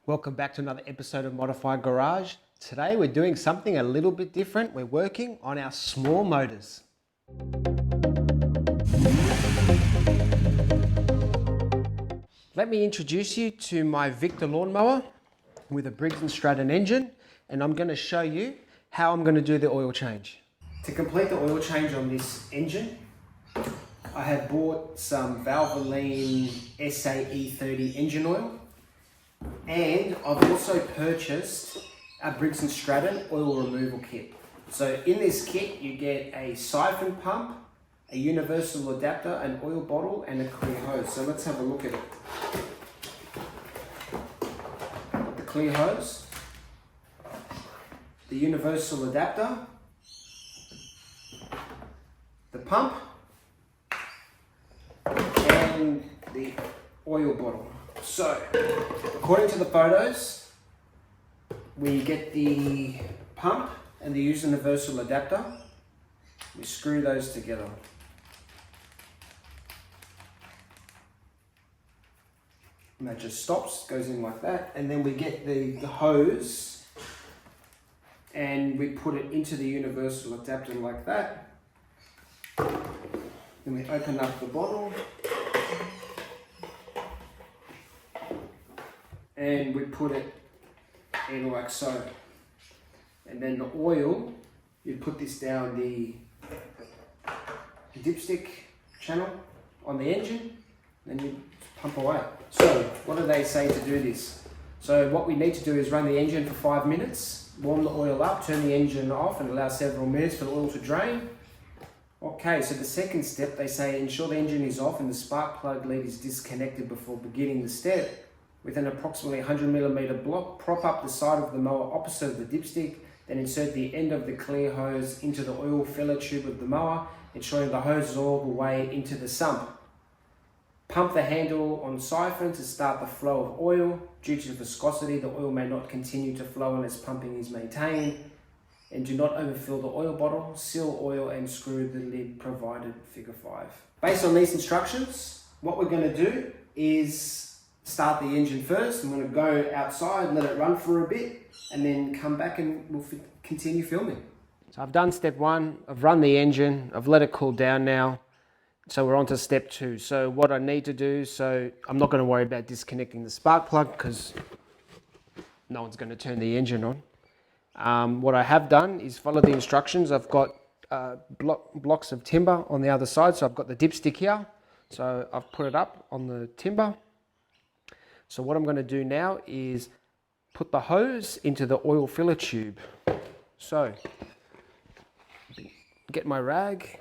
Welcome back to another episode of Modaufy Garage. Today we're doing something a little bit different. We're working on our small motors. Let me introduce you to my Victa Lawnmower with a Briggs and Stratton engine, and I'm going to show you how I'm going to do the oil change. To complete the oil change on this engine, I have bought some Valvoline SAE30 engine oil. And I've also purchased a Briggs and Stratton oil removal kit. So in this kit you get a siphon pump, a universal adapter, an oil bottle and a clear hose. So let's have a look at it. The clear hose, the universal adapter, the pump and the oil bottle. So, according to the photos, we get the pump and the universal adapter. We screw those together. And that just stops, goes in like that. And then we get the hose and we put it into the universal adapter like that. Then we open up the bottle. And we put it in like so. And then the oil, you put this down the dipstick channel on the engine, and you pump away. So what do they say to do this? So what we need to do is run the engine for 5 minutes, warm the oil up, turn the engine off and allow several minutes for the oil to drain. Okay, so the second step, they say ensure the engine is off and the spark plug lead is disconnected before beginning the step. With an approximately 100mm block, prop up the side of the mower opposite the dipstick, then insert the end of the clear hose into the oil filler tube of the mower, ensuring the hose is all the way into the sump. Pump the handle on siphon to start the flow of oil. Due to viscosity, the oil may not continue to flow unless pumping is maintained. And do not overfill the oil bottle. Seal oil and screw the lid provided, figure 5. Based on these instructions, what we're going to do is start the engine first. I'm going to go outside, let it run for a bit, and then come back and we'll continue filming. So I've done step 1, I've run the engine, I've let it cool down now. So we're on to step 2. So what I need to do, so I'm not going to worry about disconnecting the spark plug because no one's going to turn the engine on. What I have done is follow the instructions. I've got blocks of timber on the other side. So I've got the dipstick here. So I've put it up on the timber. So what I'm going to do now is put the hose into the oil filler tube. So, get my rag.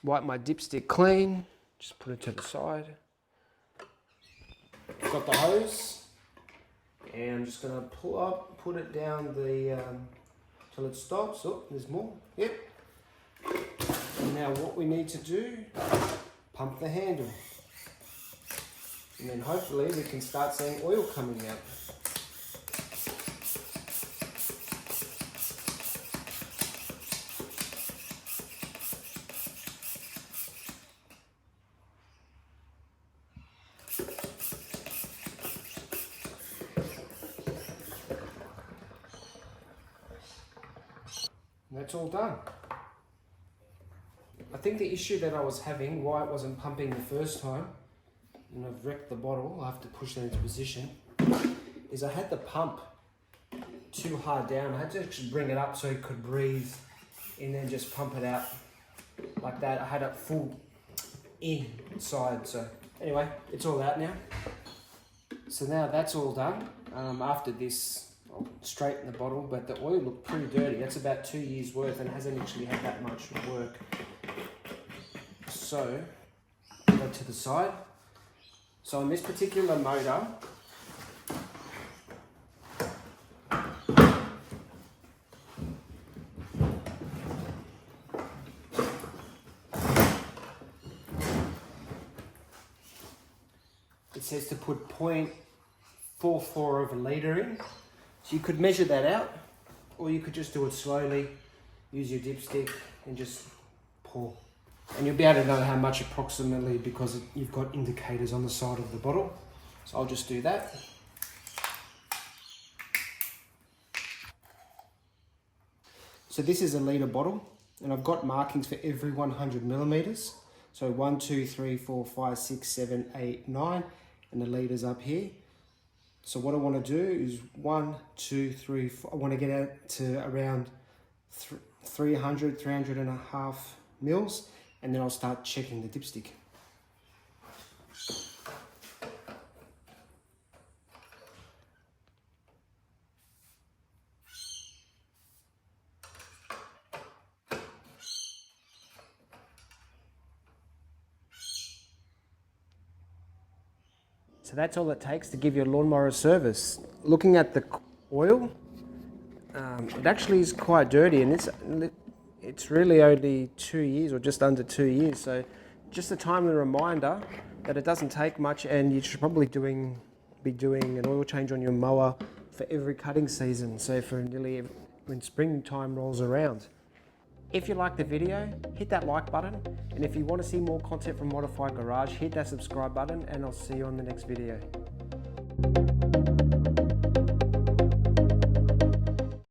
Wipe my dipstick clean. Just put it to the side. Got the hose. And I'm just going to pull up, put it down the till it stops. Oh, there's more. Yep. And now what we need to do, pump the handle. And then hopefully we can start seeing oil coming out. And that's all done. I think the issue that I was having, why it wasn't pumping the first time, and I've wrecked the bottle, I have to push that into position, is I had the pump too hard down. I had to actually bring it up so it could breathe and then just pump it out like that. I had it full inside. So anyway, it's all out now. So now that's all done. After this, I'll straighten the bottle, but the oil looked pretty dirty. That's about 2 years worth and hasn't actually had that much work. So, go to the side. So on this particular motor, it says to put 0.44 of a litre in. So you could measure that out, or you could just do it slowly, use your dipstick and just pour. And you'll be able to know how much approximately because you've got indicators on the side of the bottle. So I'll just do that. So this is a litre bottle, and I've got markings for every 100 millimeters. So 1, 2, 3, 4, 5, 6, 7, 8, 9, and the litres up here. So what I want to do is 1, 2, 3, 4, I want to get out to around 300, 300 and a half mils, and then I'll start checking the dipstick. So that's all it takes to give your lawnmower a service. Looking at the oil, it actually is quite dirty, and it's really only 2 years or just under 2 years. So just a timely reminder that it doesn't take much, and you should probably be doing an oil change on your mower for every cutting season. So for nearly when springtime rolls around. If you like the video, hit that like button, and if you want to see more content from Modaufy Garage, hit that subscribe button, and I'll see you on the next video.